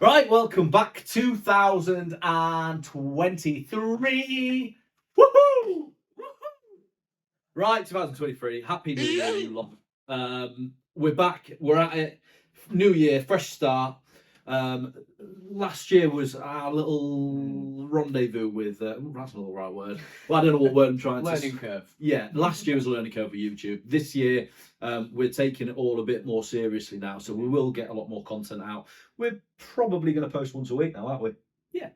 Right, welcome back. 2023. Woohoo! Right, 2023. Happy New Year, you lot. We're back. We're at it. New year, fresh start. Last year was our little rendezvous with. That's not the right word. Well, I don't know what word I'm trying to. Learning curve. Yeah, last year was a learning curve for YouTube. This year, we're taking it all a bit more seriously now, so we will get a lot more content out. We're probably going to post once a week now, aren't we? Yeah.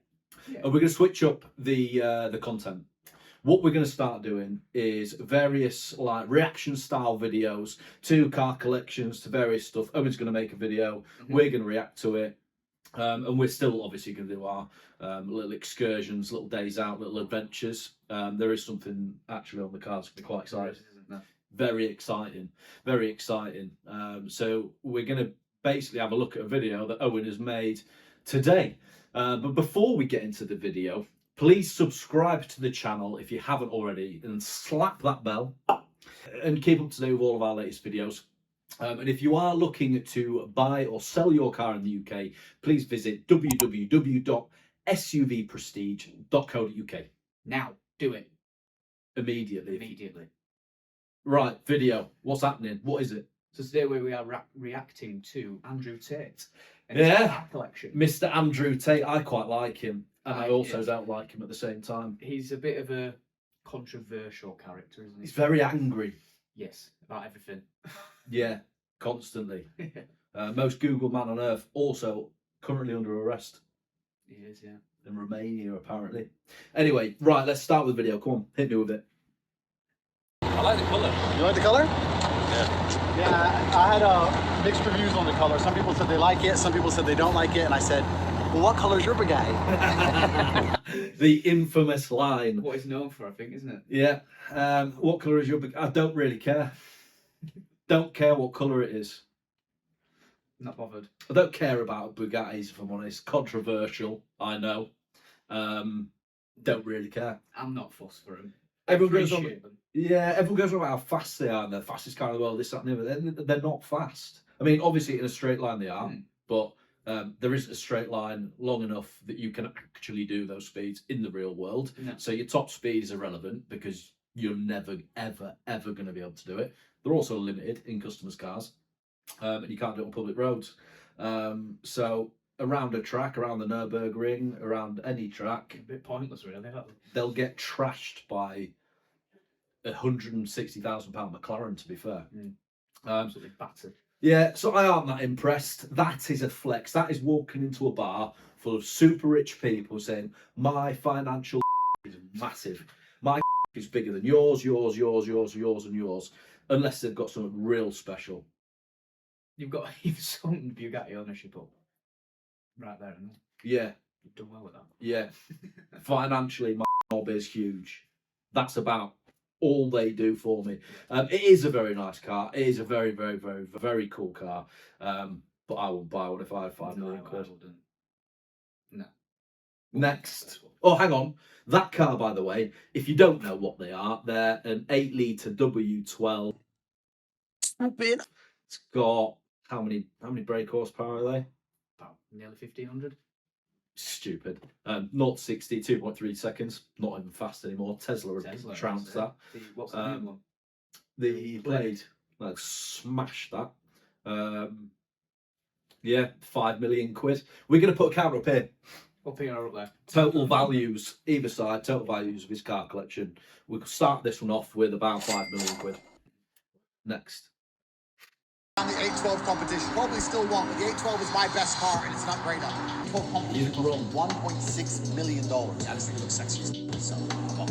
And we're going to switch up the content. What we're going to start doing is various like reaction style videos to car collections, to various stuff. Owen's going to make a video. We're going to react to it. And we're still obviously going to do our little excursions, little days out, little adventures. There is something actually on the cards. Be quite excited. Very exciting, very exciting. So we're going to basically have a look at a video that Owen has made today. But before we get into the video, please subscribe to the channel if you haven't already, and slap that bell and keep up to date with all of our latest videos. And if you are looking to buy or sell your car in the UK, please visit www.suvprestige.co.uk. Now, do it. Immediately. Right, video. What's happening? What is it? So today we are reacting to Andrew Tate and Yeah. his car collection. Mr. Andrew Tate. I quite like him. And I also don't like him at the same time. He's a bit of a controversial character, isn't he? He's very angry. Yes, about everything. Yeah, constantly. Most Google man on earth, also currently under arrest. He is, yeah. In Romania, apparently. Anyway, right, let's start with the video. Come on, hit me with it. I like the colour. You like the color? Yeah. Yeah, I had mixed reviews on the color. Some people said they like it, some people said they don't like it, and I said, well, what color's your Bugatti? The infamous line. What he's known for, I think, isn't it? Yeah. What colour is your Bugatti? I don't really care. Don't care what colour it is. Not bothered. I don't care about Bugattis, if I'm honest. Controversial, I know. Don't really care. I'm not fussed for him. Everyone goes on. Them. Yeah, everyone goes on about how fast they are. They're the fastest car in the world. This, that, and the other. They're not fast. I mean, obviously in a straight line they are, but there isn't a straight line long enough that you can actually do those speeds in the real world. No. So your top speed is irrelevant because you're never, ever, ever going to be able to do it. They're also limited in customers' cars, and you can't do it on public roads. So around a track, around the Nürburgring, around any track, A bit pointless, really. they'll get trashed by £160,000 McLaren, to be fair. Absolutely battered. Yeah, so I aren't that impressed. That is a flex. That is walking into a bar full of super rich people saying, my financial is massive. My is bigger than yours, and yours. Unless they've got something real special. You've got some Bugatti ownership up right there, isn't it? Yeah. You've done well with that. Yeah. Financially, my knob is huge. That's about all they do for me. It is a very nice car. It is a very, very, very, very cool car. But I wouldn't buy one if I had £5 million. No. Next. Oh, hang on. That car, by the way, if you don't know what they are, they're an 8-litre W12. Stupid. It's got how many brake horsepower are they? About nearly 1,500. Stupid. 0-60, 2.3 seconds. Not even fast anymore. Tesla trounced that. What's the new one? The Blade. Like, smashed that. Yeah, £5 million. We're going to put a camera up here. Up here or up there? Total values, either side, total values of his car collection. We'll start this one off with about £5 million. Next. On the 812 competition, probably still won, but the 812 is my best car and it's not great up. You're wrong. $1.6 million. I just think it looks sexy. So, come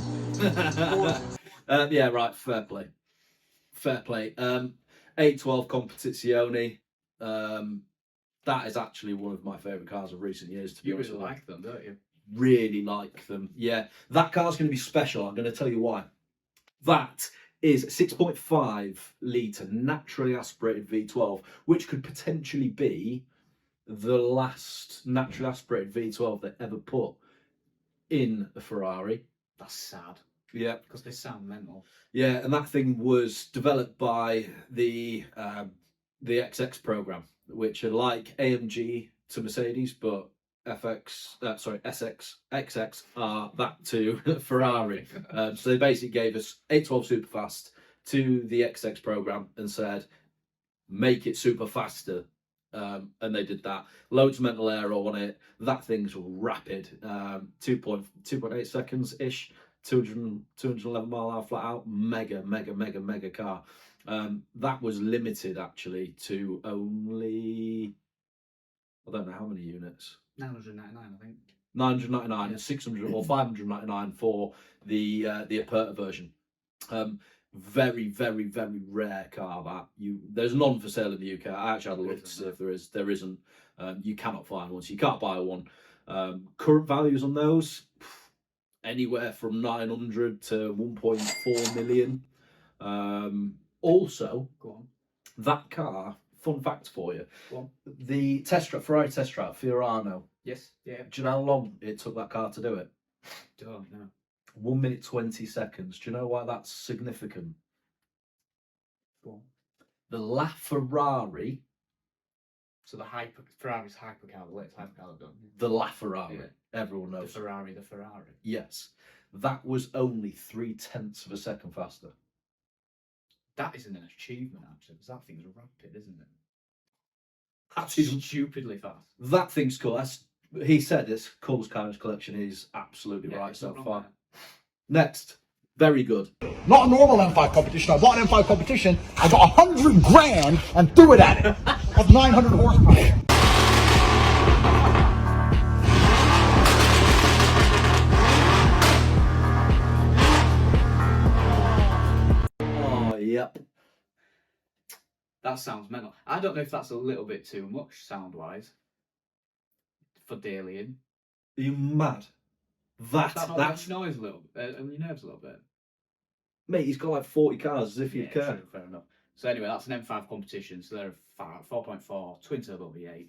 on. Yeah, right. Fair play. 812 Competizione. That is actually one of my favourite cars of recent years. To be honest, really like them, don't you? Really like them. Yeah, that car's going to be special. I'm going to tell you why. That is 6.5 litre naturally aspirated V12, which could potentially be the last naturally aspirated V12 they ever put in a Ferrari. That's sad. Yeah, because they sound mental. Yeah, and that thing was developed by the XX program, which are like AMG to Mercedes, but SX are that to Ferrari. So they basically gave us 812 Superfast to the XX program and said, make it super faster. And they did that. Loads of mental aero on it. That thing's rapid. 2.8 seconds ish. 211 mile an hour flat out. Mega car. That was limited actually to only, I don't know how many units. 999, I think. 999 and 600 or 599 for the Aperta version. Very rare car that there's none for sale in the UK. I actually had a look to see if there is. There isn't. You cannot find one, so you can't buy one. Current values on those anywhere from 900 to 1.4 million. Also, Go on. that car. Fun fact for you: Go on. the Ferrari test track Fiorano. Yes. Yeah. Do you know how long it took that car to do it? Don't know. 1 minute 20 seconds. Do you know why that's significant? Go on. The LaFerrari, So Ferrari's hypercar, the latest hypercar they've done. the LaFerrari, Yeah. everyone The knows. Ferrari. Yes, that was only 0.3 of a second faster. That isn't an achievement, actually, because that thing's rapid, isn't it? That's his, Stupidly fast. that thing's cool. He said this Cole's Carnage collection is absolutely Yeah, right it's so not wrong far. there. Next, very good. Not a normal M5 competition. I bought an M5 competition. I got 100 grand and threw it at it. That's 900 horsepower. Oh, yep. That sounds mental. I don't know if that's a little bit too much sound-wise for Dalian. Are you mad? That's That's noise a little bit, and your nerves a little bit. mate. He's got like 40 cars as if you'd care. True, fair enough. So anyway, that's an M5 competition. So they're 4.4 twin turbo V8.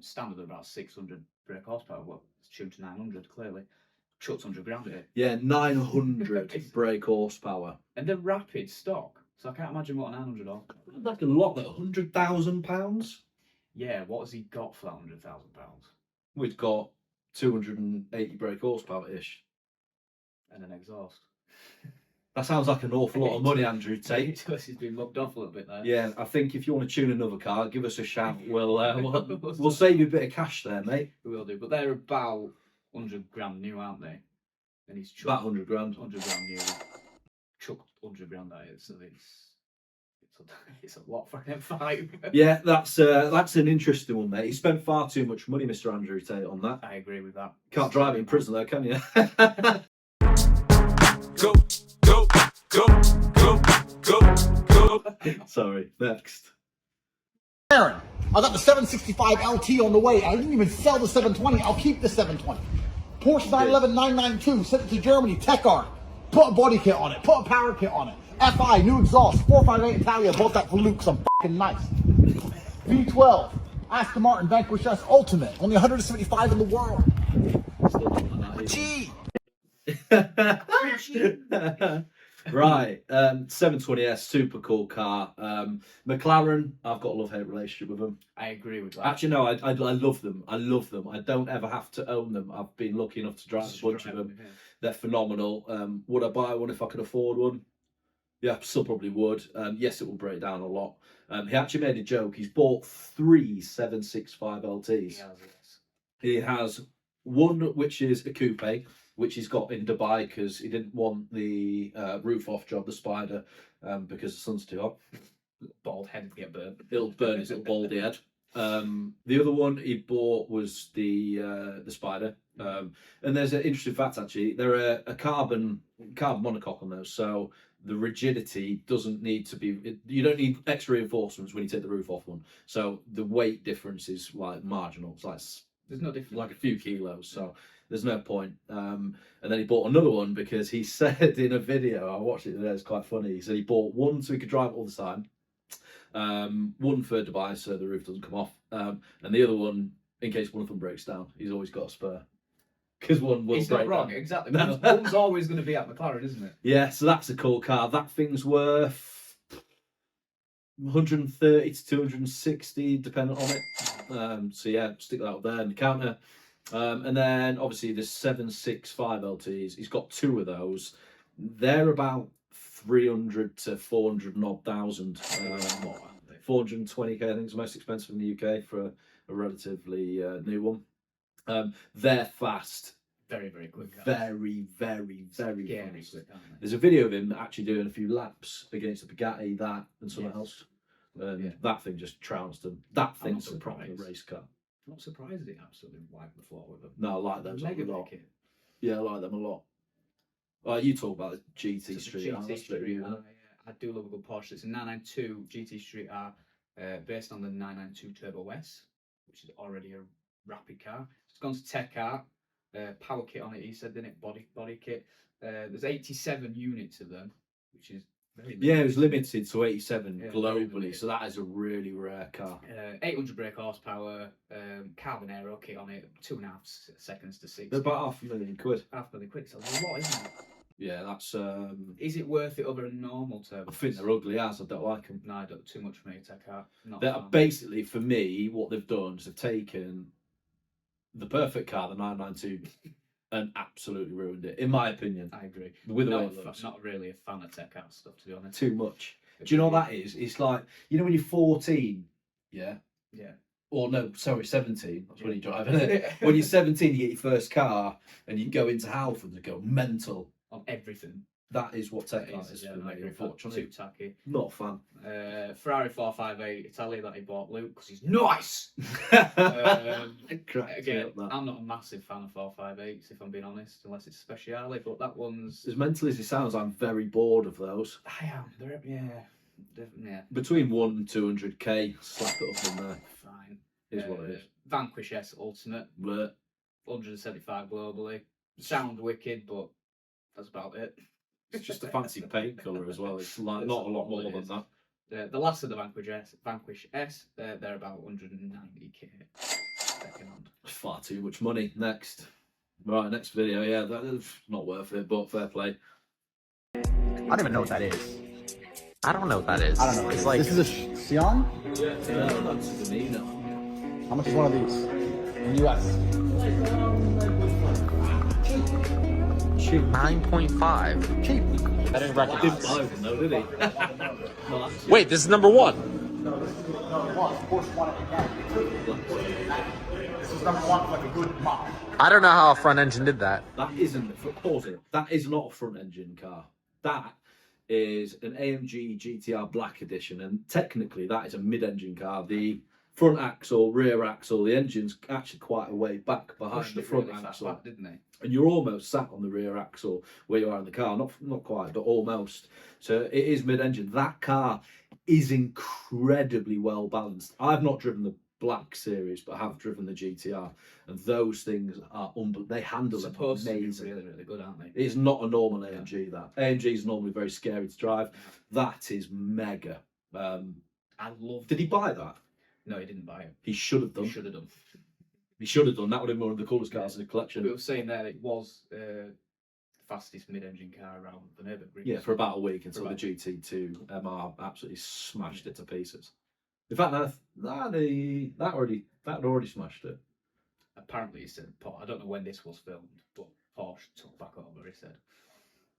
Standard of about 600 brake horsepower. Well, it's tuned to 900 clearly. Chucked 100 grand at it. Yeah, 900 brake horsepower. And they're rapid stock. So I can't imagine what a 900 horsepower. Like a lot, that £100,000. Yeah, what has he got for that £100,000? We've got 280 brake horsepower ish. And an exhaust. That sounds like an awful lot of money, Andrew Tate. He's been mugged off a little bit there. Yeah, I think if you want to tune another car, give us a shout. We'll save you a bit of cash there, mate. We will do. But they're about 100 grand new, aren't they? And he's chucked About 100 grand. 100 grand new. Chucked 100 grand at it, so it's a lot for an M5. Yeah, that's an interesting one, mate. He spent far too much money, Mr. Andrew Tate, on that. I agree with that. Can't drive it in prison, though, can you? Go, go, go, go, go, go. Sorry, next. Aaron, I got the 765 LT on the way. I didn't even sell the 720. I'll keep the 720. Porsche 911 992, sent it to Germany, Tech Art. Put a body kit on it, put a power kit on it. FI, new exhaust, 458 Italia, bought that for Luke, so I'm fucking nice. V12, Aston Martin Vanquish S Ultimate, only 175 in the world. Still don't like that Gee. Right, 720S, super cool car. McLaren, I've got a love-hate relationship with them. I agree with that. Actually, no, I love them. I love them. I don't ever have to own them. I've been lucky enough to drive a bunch of them. Yeah. They're phenomenal. Would I buy one if I could afford one? Yeah, still probably would. Yes, it will break down a lot. He actually made a joke. He's bought 3 765 LTs. He has one which is a coupe, which he's got in Dubai because he didn't want the roof off job, the Spider, because the sun's too hot. Bald head to get burnt. It'll burn his little baldy head. The other one he bought was the Spider. And there's an interesting fact actually. They're a carbon monocoque on those, so the rigidity doesn't need to be. You don't need extra reinforcements when you take the roof off one. So the weight difference is like marginal. It's like There's no difference. like a few kilos. So there's no point. And then he bought another one because he said in a video, I watched it today, it's quite funny. He said he bought one so he could drive it all the time. One for Dubai so the roof doesn't come off. And the other one in case one of them breaks down. He's always got a spare. Because one will He's break not wrong, down. exactly. One's always going to be at McLaren, isn't it? Yeah, so that's a cool car. That thing's worth 130 to 260, depending on it. So yeah, stick that up there in the counter. And then obviously the 765 LTs. He's got 2 of those. They're about 300 to 400 and odd thousand. 420k, I think, is the most expensive in the UK for a relatively new one. They're fast. Very, very quick. Very, very, very Yeah, fast. quick, aren't they? There's a video of him actually doing a few laps against the Bugatti, that and something Yes. else. And Yeah. that thing just trounced them. That I'm not thing's a proper surprised. race car. I'm not surprised it absolutely wiped the floor with them. No, I like those a Mega lot. big. Yeah, I like them a lot. You talk about the GT So Street. the R, GT that's a bit Street of you, R, I do love a good Porsche. It's a 992 GT Street R, based on the 992 Turbo S, which is already a rapid car. It's gone to Tech Art, power kit on it. He said, didn't it? Body kit. There's 87 units of them, which is very Yeah, it was limited. limited to 87 Yeah, very globally, limited. so that is a really rare car. 800 brake horsepower, carbon aero kit on it, 2.5 seconds to 6. They're about £500,000. £500,000. So that's a lot, isn't it? Yeah, that's. Is it worth it over a normal turbo? I think they're ugly as. I don't like them. No, I don't. Too much for me to take out. Not a They're fan. basically, for me, what they've done is they've taken the perfect car, the 992, and absolutely ruined it, in my opinion. I agree. With the not, way a it looks. not really a fan of tech out stuff, to be honest. Too much. Do you know what that is? It's like, you know when you're 14, yeah? Yeah. Or no, sorry, 17. That's when you're driving it. When you're 17, you get your first car and you go into Halford and go mental. On everything. That is what tech It art is yeah, for I me, agree. unfortunately. Too tacky. Not a fan. Ferrari 458 Italy that he bought Luke because he's nice. Cracked me Again, up, that. I'm not a massive fan of 458s, if I'm being honest, unless it's speciale. But that one's. As mental as it sounds, I'm very bored of those. I am. They're yeah. Between 1 and 200k, slap it up in there. Fine. Is what it is. Vanquish S Ultimate, But 175 globally. Sound wicked, but that's about it. it's just a fancy paint colour as well. It's like not a lot more than that. The last of the Vanquish S, they're about 190k second hand. Far too much money. Next. Right, next video. Yeah, that's not worth it, but fair play. I don't even know what that is. I don't know what that is. I don't know. It's like This is a Sion? Yeah, that's the Nino. How much is one of these? In US? Cheap. 9.5. Cheap. I didn't Didn't recognize. buy one though, did he? Well, that's Wait, this is number 1. This is number one, like a good mop. I don't know how a front engine did that. That isn't. Pause it. That is not a front engine car. That is an AMG GTR Black Edition, and technically that is a mid-engine car. The front axle, rear axle, the engine's actually quite a way back behind Pushed the it front really fast axle, back, didn't they? and you're almost sat on the rear axle where you are in the car. Not quite, but almost. So it is mid-engine. That car is incredibly well balanced. I've not driven the Black series, but I have driven the GTR, and those things are they handle it Supposed to be amazing. really, really good, aren't they? It's not a normal AMG. That AMG is normally very scary to drive. That is mega. I love. Did he buy that? No, he didn't buy it. He should have He done. should have done. He should have done. That would have been one of the coolest cars in the We collection. were saying there it was the fastest mid-engine car around the Nürburgring. Yeah, for about a week until For the about- GT2 MR absolutely smashed it to pieces. In fact, that had already smashed it. Apparently, he said, I don't know when this was filmed, but Porsche took back over, he said.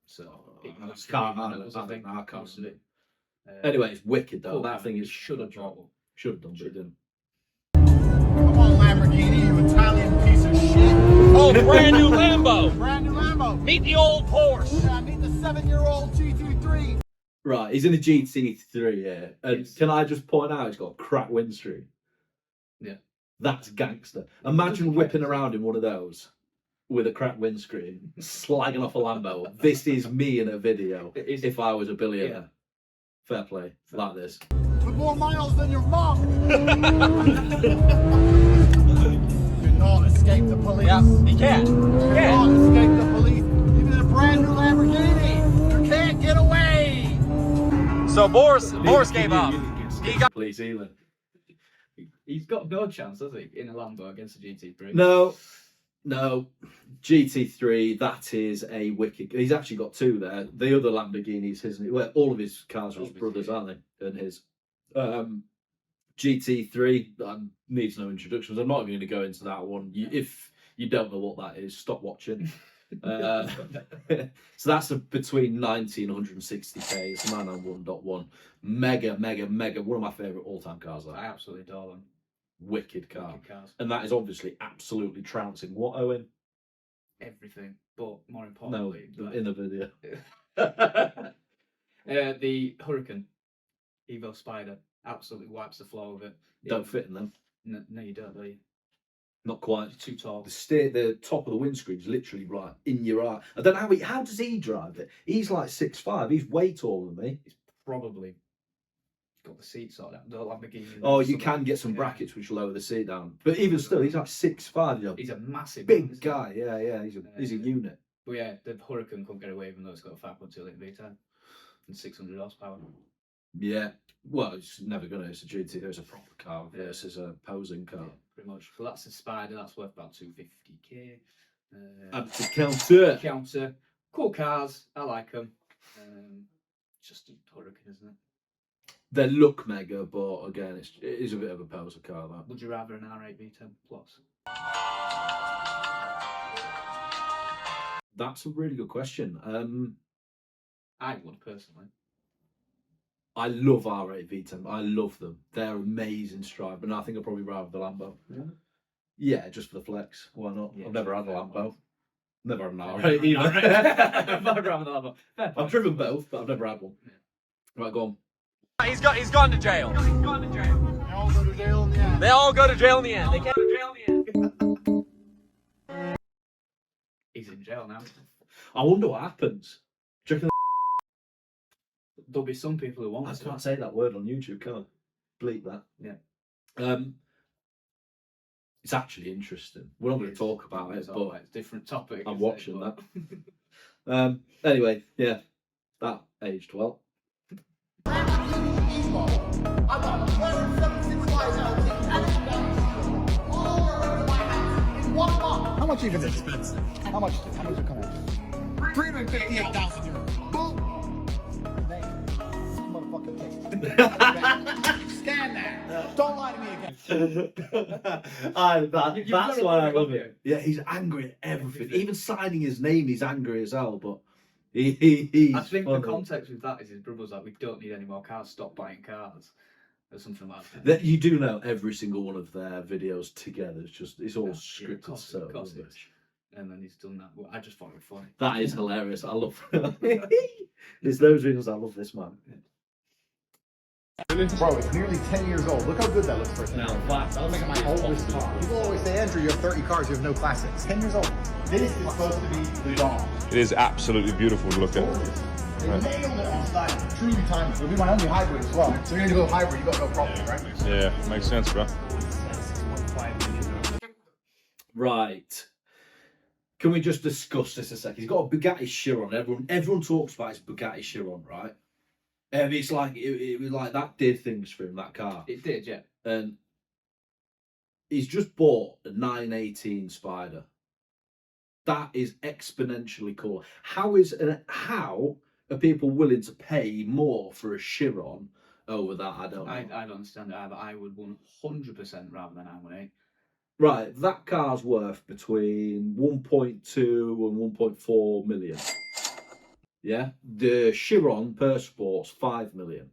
So, it must have been when it was, I think, I can't most of it. Anyway, it's wicked though. Cool, That thing is should have bought one. Should have done, but he didn't. Come on, Lamborghini, you Italian piece of shit. Oh, brand new Lambo. Brand new Lambo. Meet the old Porsche. Yeah, I need the 7-year-old GT3. Right, he's in a GT3 here, and Yes. can I just point out he's got a cracked windscreen? Yeah. That's gangster. Imagine whipping around in one of those with a cracked windscreen, slagging off a Lambo. This is me in a video It is. if I was a billionaire. Fair play, like this. With more miles than your mom. Do not escape the police. Yeah, you can't. Do not escape the police. Even in a brand new Lamborghini, you can't get away. So Boris gave up. He got Please, Elon. He's got no chance, has he, in a Lambo against a GT3? No. GT3, that is a wicked. He's actually got two there. The other Lamborghinis, well, all of his cars are his brothers, aren't they? And his. GT3 needs no introductions. I'm not even going to go into that one. If you don't know what that is, stop watching. So that's between 90 and 160k. It's 991.1. Mega. One of my favourite all-time cars. That. I absolutely adore them. Wicked car. Wicked cars. And that is obviously absolutely trouncing. What, Owen? Everything, but more importantly, in the video. The Hurricane Evo Spider absolutely wipes the floor of it. Don't fit in them. No, you don't, do you? Not quite. It's too tall. The top of the windscreen is literally right in your eye. I don't know how does he drive it? He's like 6'5". He's way taller than me. He's probably got the seat sorted out. The Lamborghini. Oh, you can get some brackets which lower the seat down. But even still, he's like 6'5". You know, he's a massive big man, guy. Yeah. He's a unit. But yeah, the Hurricane couldn't get away even though it's got a 5.2 litre V10 and 600 horsepower. Yeah. Well, it's never gonna. It's a GT. It's a proper car versus a posing car. Yeah, pretty much. But that's a Spider. That's worth about 250k. And the Counter. Cool cars. I like them. Just a Hurricane, isn't it? They look mega, but again, it is a bit of a poser car. That. Would you rather an R8 V10 Plus? That's a really good question. I would personally. I love R8 V10. I love them. They're amazing to drive, but I think I'd probably rather the Lambo. Yeah, just for the flex. Why not? Yeah, I've never had a fair Lambo. Never had an Right, R8 either. I've driven both, but I've never had one. Right, go on. He's gone to jail. They all go to jail in the end. They all go to jail in the end. They can't go to jail in the end. He's in jail now. I wonder what happens. Do you reckon There'll be some people who won't. I can't say that word on YouTube, can I? Bleep that. Yeah. It's actually interesting. We're not going to talk about it, but it's a different topic. I'm watching that. Anyway, yeah, that aged well. How much even is it? How much does it come out? 358,000 euros. Boom! Motherfucking Tate. Stand there. Don't lie to me again. That's why I love it. Yeah, he's angry at everything. Even signing his name, he's angry as hell, but he's I think funny. the context with that is his brother's like, we don't need any more cars, stop buying cars. Or something like that. That you do know every single one of their videos together. It's all Yeah, scripted. of course So it is. rubbish. And then he's done that. Well, I just thought it was funny. That is hilarious. I love. There's those reasons I love this man. Bro, it's nearly 10 years old. Look how good that looks for a 10 years old. I'm making my oldest car. People always say, Andrew, you have 30 cars, you have no classics. 10 years old. This is supposed to be the dawn. It is absolutely beautiful to look at. They nailed it on style. Truly timeless. It'll be my only hybrid as well. So you're gonna go hybrid, you gotta go properly, right? Yeah, makes sense, bro. Right. Can we just discuss this a second? He's got a Bugatti Chiron. Everyone talks about his Bugatti Chiron, right? It's like it was like that did things for him, that car. It did, yeah. And he's just bought a 918 Spider. That is exponentially cool. How are people willing to pay more for a Chiron over that? I don't know. I don't understand it either. I would 100% rather than 918. Right, that car's worth between 1.2 and 1.4 million. Yeah, the Chiron per sport's 5 million.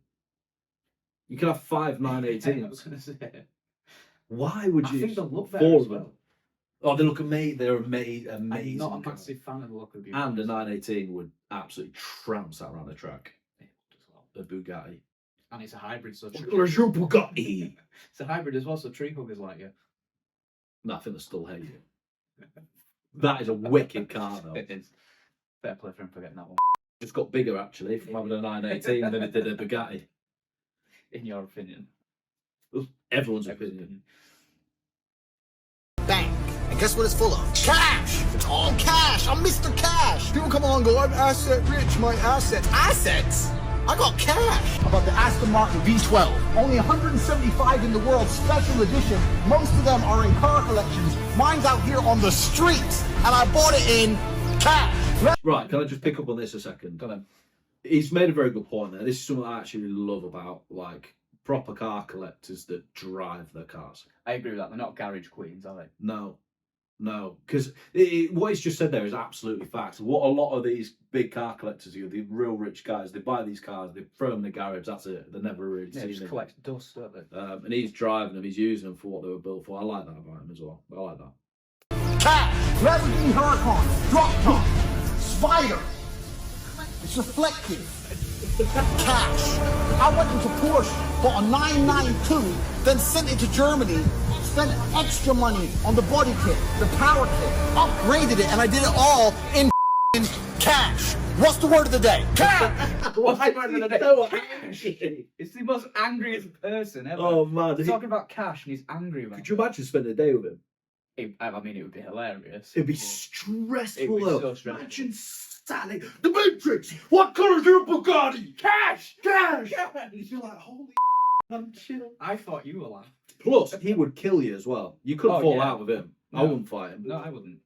You can have 5 918s. I was going to say. Why would you? I think they'll look better four as of them. well. Oh, they look amazing. They're amazing. I'm not a massive fan of the look of the And a 918 would absolutely trounce that around the track. A Bugatti. And it's a hybrid, so Bugatti. it's a hybrid as well, so tree huggers like you. No, I think they still hate you. That is a wicked car, though. It is. Fair play for him for getting that one. It's got bigger, actually, from having a 918 than it did a Bugatti. In your opinion. Everyone's opinion. Bank. And guess what it's full of? Cash! It's all cash! I'm Mr. Cash! People come along and go, I'm asset rich, my assets. Assets? I got cash! How about the Aston Martin V12? Only 175 in the world, special edition. Most of them are in car collections. Mine's out here on the streets, and I bought it in cash. Right, can I just pick up on this a second? He's made a very good point there. This is something I actually love about, like, proper car collectors that drive their cars. I agree with that. They're not garage queens, are they? No, because what he's just said there is absolutely facts. What a lot of these big car collectors do, the real rich guys, they buy these cars, they throw them in the garage, that's it. They're never really Yeah, seen just them. collect dust, don't they? And he's driving them, he's using them for what they were built for. I like that about him as well. I like that. Cash, Lamborghini Huracan, drop top, Spider. It's reflective. Cash. I went into Porsche, bought a 992, then sent it to Germany, spent extra money on the body kit, the power kit, upgraded it, and I did it all in cash. What's the word of the day? Cash! What's the word of the day? So Cash! It's the most angriest person ever. Oh man, He's talking about cash and he's angry, man. could you imagine spending a day with him? I mean, it would be hilarious. It'd be but stressful It would be though. so stressful. Imagine standing the Matrix. What colour's your Bugatti? Cash! Cash. Cash! You're like, holy. I'm chill. I thought you were laughing. Plus, he would kill you as well. You couldn't Oh, fall yeah. out with him. I No. wouldn't fight him. No, I wouldn't.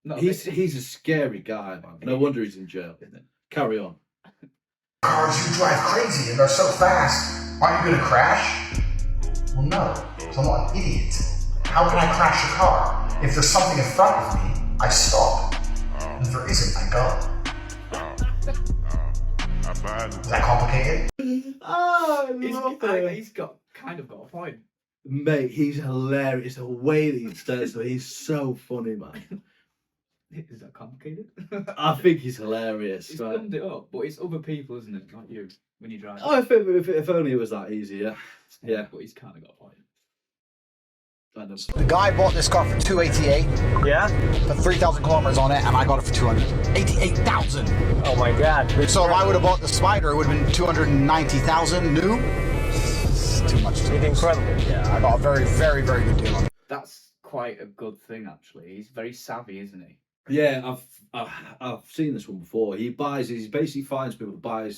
No, He's a scary guy, man. No wonder he's in jail. Carry on. Cars you drive crazy and they're so fast. Are you gonna crash? Well, no, because I'm not an idiot. How can I crash a car? If there's something in front of me, I stop. And if there isn't, I go. Is that complicated? Oh, I he's kind of got a point. Mate, he's hilarious. The way that he says it, he's so funny, man. Is that complicated? I think he's hilarious. He's Right. summed it up, but it's other people, isn't it? Not you, when you drive. Oh, if only it was that easy, yeah. Yeah. But he's kind of got a point. I know. The guy bought this car for 288. Yeah? Put 3,000 kilometers on it, and I got it for 288,000. Oh my god. So if I would have bought the Spider, it would have been 290,000 new. It's too much. It's incredible. Yeah, I got a very, very, very good deal on it. That's quite a good thing, actually. He's very savvy, isn't he? Yeah, I've seen this one before. He basically finds people that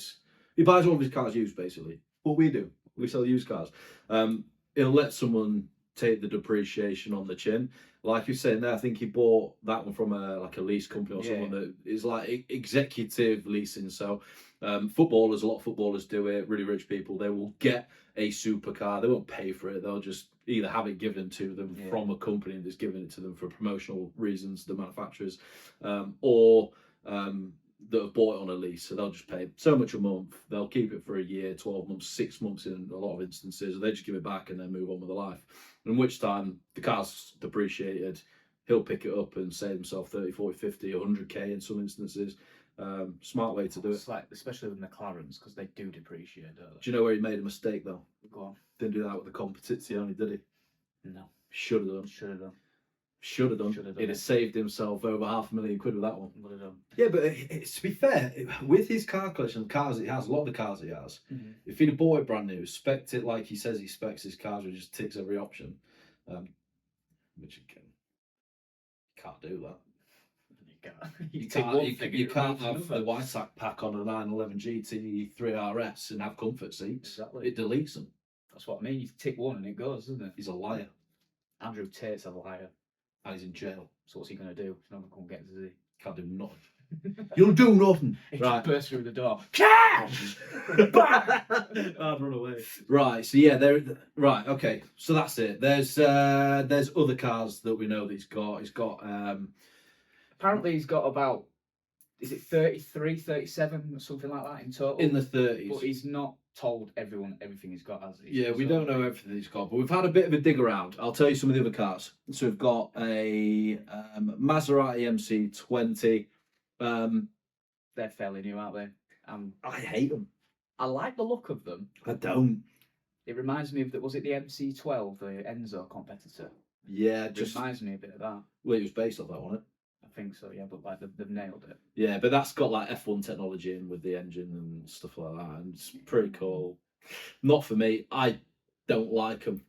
he buys all of his cars used, basically. What we do, we sell used cars. He'll let someone take the depreciation on the chin. Like you're saying there, I think he bought that one from a lease company or someone that is like executive leasing. So a lot of footballers do it, really rich people, they will get a supercar, they won't pay for it, they'll just either have it given to them from a company that's giving it to them for promotional reasons, the manufacturers, or that have bought it on a lease. So they'll just pay so much a month, they'll keep it for a year, 12 months, 6 months in a lot of instances, they just give it back and then move on with their life. In which time the car's depreciated, he'll pick it up and save himself 30, 40, 50, 100k in some instances. Smart way to do it. It's like, especially with McLarens, because they do depreciate, don't Do you know where he made a mistake though? they? Go on. Didn't do that with the Competizione, did he? No. Should have done. Should have done. Should have done. Should have done He'd have it. saved himself over £500,000 with that one. Would have done. Yeah, but to be fair, with his car collection, cars that he has, a lot of the cars he has, if he'd have bought it brand new, spec'd it like he says he specs his cars, he just ticks every option, which again, you can't do that. You can't have the White pack on a 911 GT 3RS and have comfort seats. Exactly. It deletes them. That's what I mean. You tick one and it goes, doesn't it? He's a liar Andrew Tate's a liar. and he's in jail. So what's he going to do? He's not going to come get us, is he? Can't do nothing. You'll do nothing. He Right. just burst through the door. Cash! I'd run away. Right, so yeah, right, okay. So that's it. There's other cars that we know that he's got. He's got Apparently he's got about, is it 33, 37, something like that in total? in the 30s. But he's not told everyone everything he's got, has he? Yeah, we So- don't know everything he's got, but we've had a bit of a dig around. I'll tell you some of the other cars. So we've got a Maserati MC20. They're fairly new, aren't they? I hate them. I like the look of them. I don't. It reminds me of was it the MC12, the Enzo competitor? Yeah, It just reminds me a bit of that. well, it was based off that, wasn't it? I think so, yeah, but like they've nailed it. Yeah, but that's got like F1 technology in with the engine and stuff like that, and it's pretty cool. Not for me. I don't like them.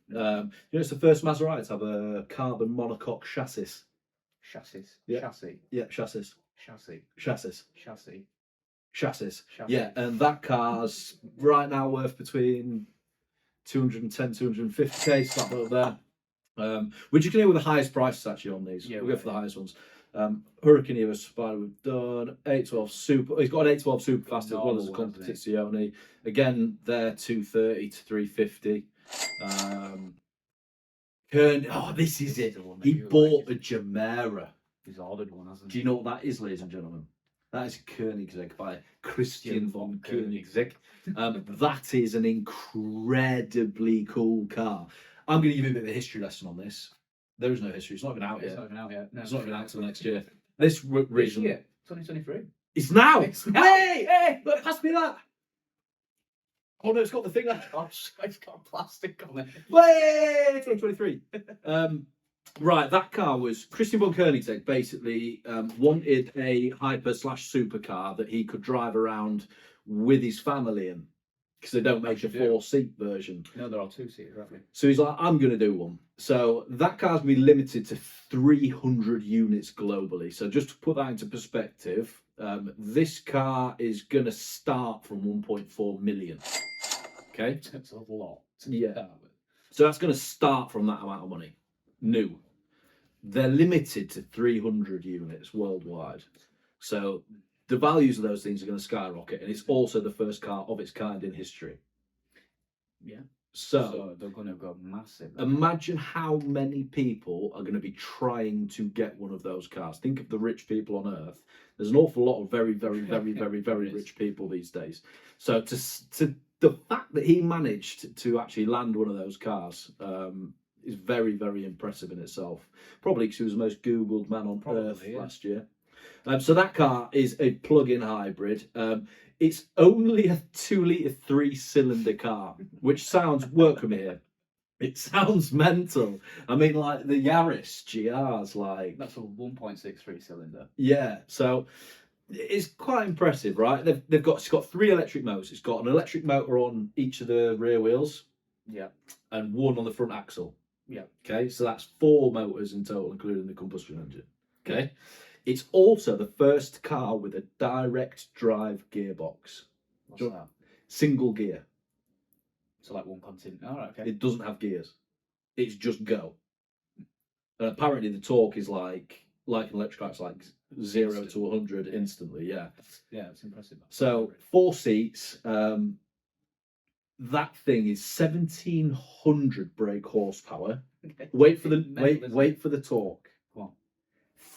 It's the first Maserati to have a carbon monocoque chassis. Chassis. Yeah. Chassis. Yeah, chassis. Chassis. Chassis. Chassis. Chassis. Chassis. Yeah, and that car's right now worth between 210, 250k, slap it up there. Which you can hear with the highest prices actually on these. Yeah, we'll go for the highest ones. Hurricane Evo Spider we've done. 812 Super. He's got an 812 Super Fast as well as a Normal one, hasn't it? Competizione. Again, they're 230 to 350. This is it. the one that He you bought like. a Gemera. He's ordered one, hasn't Do he? you know what that is, ladies and gentlemen? That is a Koenigsegg by Christian von Koenigsegg. That is an incredibly cool car. I'm going to give you a bit of a history lesson on this. There is no history. It's not even out It's yet. not even out yet. No. It's not even out until next year. This This reason. year, 2023. It's now. It's now. Hey, look, pass me that. Oh no, it's got the thing there. Gosh, it's got plastic on it. Way 2023. Right, that car was Christian von Koenigsegg basically wanted a hyper/supercar that he could drive around with his family in, because they don't make a Actually do. 4-seat version. No, they're all 2-seater, aren't they? So he's like, I'm going to do one. So that car's going to be limited to 300 units globally. So just to put that into perspective, this car is going to start from 1.4 million. Okay? It's a lot. Yeah. start with. So that's going to start from that amount of money. New. They're limited to 300 units worldwide. So the values of those things are going to skyrocket. And it's also the first car of its kind in history. Yeah. So they're going to go massive. imagine how many people are going to be trying to get one of those cars. Think of the rich people on Earth. There's an awful lot of very, very, very, very, very rich people these days. So to the fact that he managed to actually land one of those cars is very, very impressive in itself. Probably because he was the most Googled man on Earth last year. So that car is a plug-in hybrid. It's only a 2-litre 3-cylinder car, which sounds, work with me here, it sounds mental. I mean, like the Yaris GR's like... That's a 1.63 cylinder. Yeah, so it's quite impressive, right? It's got 3 electric motors. It's got an electric motor on each of the rear wheels. Yeah. And 1 on the front axle. Yeah. Okay, so that's 4 motors in total, including the combustion engine. Okay. It's also the first car with a direct drive gearbox. What's that? Single gear. So like one continent. All right, okay. It doesn't have gears. It's just go. And apparently the torque is like an electric car, it's like 0 to 100 instantly. Yeah. Yeah, it's impressive. So 4 seats. That thing is 1,700 brake horsepower. Okay. Wait for the torque. Go on.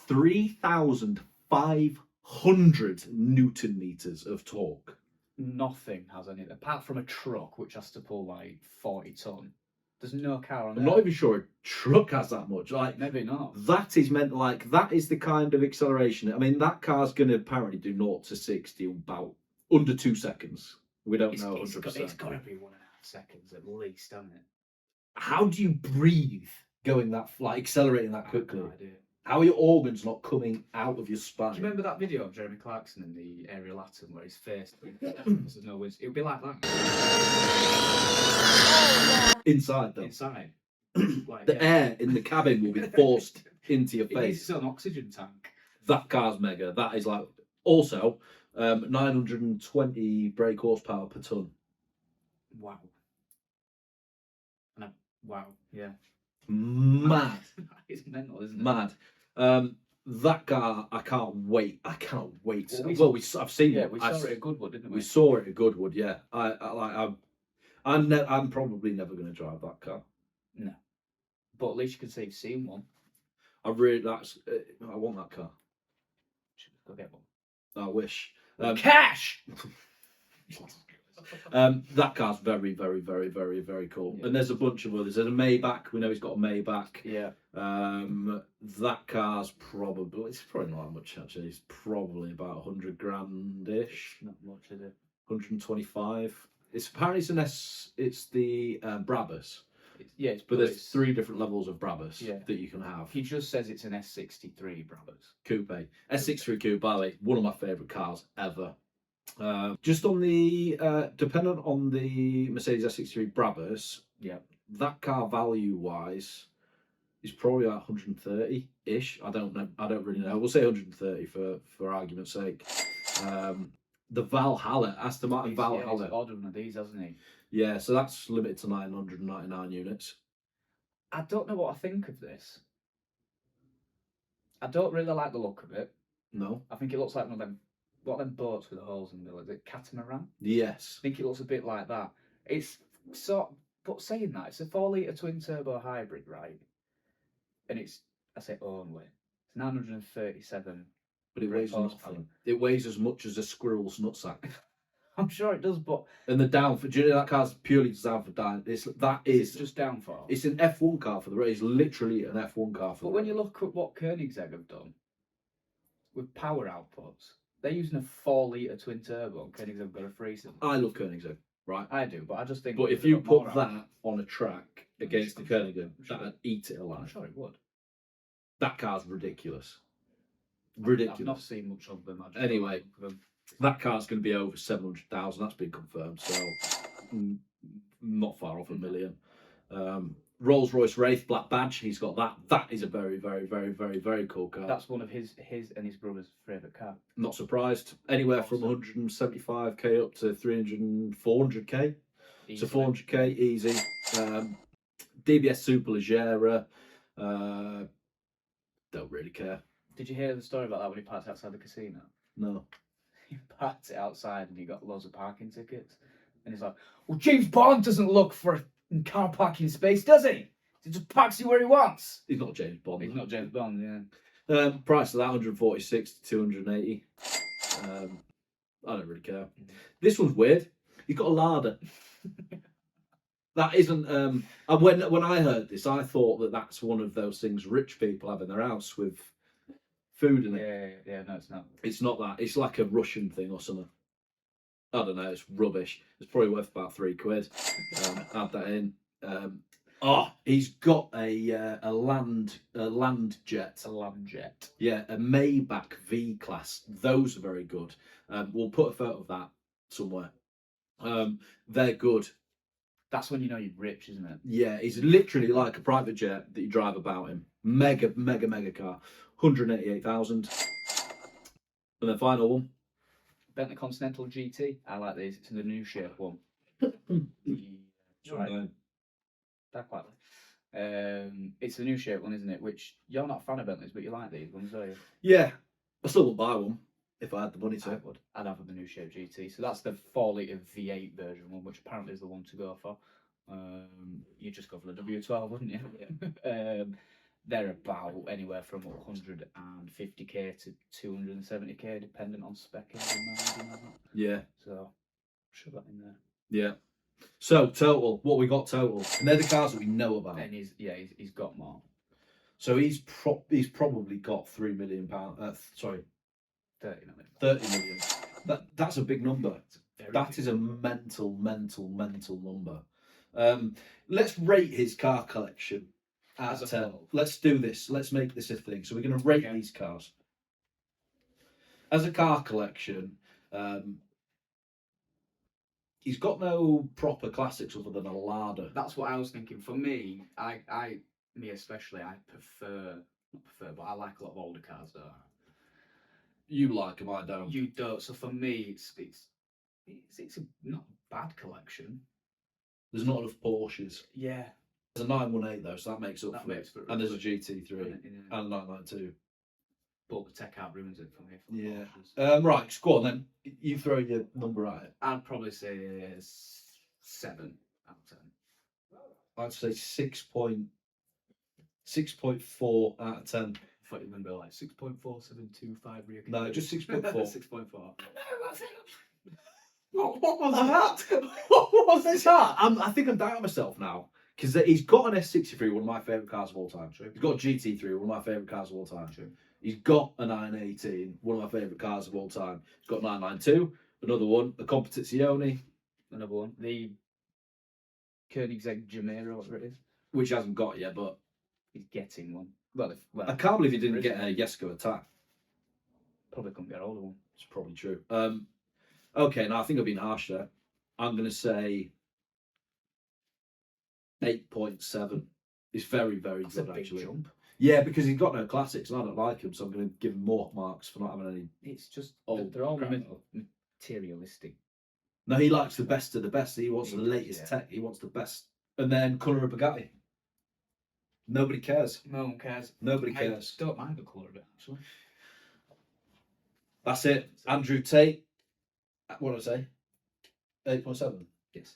3,500 Newton meters of torque. Nothing has any, apart from a truck which has to pull like 40 ton. There's no car on I'm there. not even sure a truck has that much. Like, Maybe not. that is meant like that is the kind of acceleration. I mean, that car's going to apparently do 0 to 60 about under 2 seconds. We don't know 100%. It's got to be 1.5 seconds at least, hasn't it? How do you breathe going that like accelerating that quickly? I have no idea. How are your organs not coming out of your spine? Do you remember that video of Jeremy Clarkson in the Ariel Atom where his face there's no words? It would be like that. Inside though. Inside. Like, The air in the cabin will be forced into your It needs face. its own oxygen tank. That car's mega. That is like also 920 brake horsepower per ton. Wow. Wow, yeah. Mad. It's mental, isn't it? Mad. That car, I can't wait. I cannot wait. Well, I've seen Yeah, it. we saw it at Goodwood, didn't we? We saw it at Goodwood. Yeah, I'm probably never going to drive that car. No. But at least you can say you've seen one. I want that car. Should go get one. I wish. Cash! That car's very, very, very, very, very cool. Yeah. And there's a bunch of others. There's a Maybach. We know he's got a Maybach. Yeah. That car's it's probably not that much actually. It's probably about 100 grand-ish. Not much, is it? 125. It's apparently it's the Brabus. It's But there's 3 different levels of Brabus Yeah. that you can have. He just says it's an S63 Brabus. Coupe. S63 Coupe, by the way, one of my favourite cars ever. Just on the dependent on the Mercedes S63 Brabus, Yeah. that car value wise is probably like 130 ish. I don't know. I don't really know. We'll say 130 for argument's sake. The Valhalla, Aston Martin Valhalla. He's ordered one of these, hasn't he? Yeah, so that's limited to 999 units. I don't know what I think of this. I don't really like the look of it. No. I think it looks like one of them, what are them boats with the holes in the middle? Is it catamaran? Yes. I think it looks a bit like that. It's sort, but saying that, it's a 4-litre twin turbo hybrid, right? And it's, I say only, it's 937. But it weighs horsepower. nothing. It weighs as much as a squirrel's nutsack. I'm sure it does, but And the downforce, do you know that car's purely designed for down? it's It's just downforce. It's an F1 car for the race. It's literally an F1 car for But the when race. you look at what Koenigsegg have done with power outputs, they're using a 4-litre twin turbo and Koenigsegg have got a 3-cylinder. I love Koenigsegg, right? I do, but I just think. But if they've you got more put out. that on a track against the Koenigsegg, that'd eat it I'm alive. sure it would. That car's ridiculous. I've Ridiculous. not seen much of them. I just Anyway. don't like them. That car's going to be over 700,000. That's been confirmed. So not far off a million. Rolls Royce Wraith Black Badge. He's got that. That is a very, very, very, very, very cool car. That's one of his and his brother's favourite car. Not surprised. Anywhere from 175k up to 400k. So 400k easy. DBS Superleggera. Don't really care. Did you hear the story about that when he parked outside the casino? No. He parked it outside and he got loads of parking tickets. And he's like, well, James Bond doesn't look for a car parking space, does he? He just parks it where he wants. He's not James Bond. He's not James Bond, yeah. Price of that 146 to 280. I don't really care. This one's weird. He's got a larder. That isn't. And when I heard this, I thought that that's one of those things rich people have in their house with food in it. Yeah. No, it's not. It's not that. It's like a Russian thing or something. I don't know. It's rubbish. It's probably worth about £3. Add that in. He's got a land jet. A land jet. Yeah, a Maybach V class. Those are very good. We'll put a photo of that somewhere. They're good. That's when you know you're rich, isn't it? Yeah, it's literally like a private jet that you drive about in. Mega car. 188,000. And the final one. Bentley Continental GT. I like these. It's in the new shape one. Right. That quite like. It's the new shape one, isn't it? Which you're not a fan of Bentleys, but you like these ones, are you? Yeah, I still would buy one if I had the money to. I would. I'd have the new shape GT. So that's the 4-litre V8 version one, which apparently is the one to go for. You just go for the W12, wouldn't you? They're about anywhere from 150k to 270k, depending on spec. Yeah. So, shove that in there. Yeah. So total, what we got total, and they're the cars that we know about. And he's got more. So he's probably got £3 million. 30 million. 30 million. That's a big number. That is a number. mental number. Let's rate his car collection out of 10. Let's do this. Let's make this a thing. So we're going to rate these cars. As a car collection, he's got no proper classics other than a Lada. That's what I was thinking. For me, me especially, I but I like a lot of older cars though. You like them, I don't. You don't. So for me, it's a not bad collection. There's not enough Porsches. Yeah. There's a 918 though, so that makes up That for makes it. for it. And there's a GT3 and Yeah. a 992. But the tech out ruins it for me. For Yeah. Porsches. Right, go on then. You throw your number at it. I'd probably say 7 out of 10. I'd say 6.4 out of 10. I thought you were going to be like 6.4725 rear. No, just 6.4. 6.4. What was that? What was that? I think I'm doubting myself now. Because he's got an S63, one of my favourite cars of all time. True. He's got a GT3, one of my favourite cars of all time. True. He's got a 918, one of my favourite cars of all time. He's got 992, another one, a Competizione. Another one. The Koenigsegg Jumeirah, whatever it is. Which he hasn't got yet, but he's getting one. Well, I can't believe he didn't get a Jesko Attack. Probably couldn't get hold of one. It's probably true. Okay, now I think I've been harsh there. I'm going to say 8.7. It's very, very That's good, a big actually. jump. Yeah, because he's got no classics and I don't like him, so I'm going to give him more marks for not having any. It's just Old they're all crap. materialistic. No, he likes the best of the best. He wants the He does, latest yeah. tech. He wants the best. And then colour of Bugatti. Nobody cares. No one cares. Nobody I cares. don't mind the colour of it, actually. That's it. Andrew Tate. What did I say? 8.7. Yes.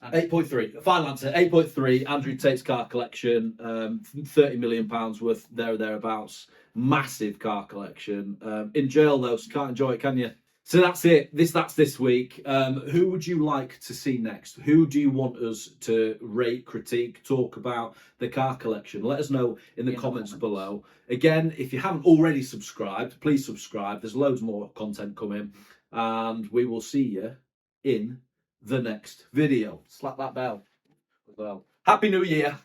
8.3. Final answer. 8.3. Andrew Tate's car collection. £30 million worth there or thereabouts. Massive car collection. In jail though, so can't enjoy it, can you? So that's it. That's this week. Who would you like to see next? Who do you want us to rate, critique, talk about the car collection? Let us know in the comments below. Again, if you haven't already subscribed, please subscribe. There's loads more content coming, and we will see you in the next video. Slap that bell as well. Happy New Year.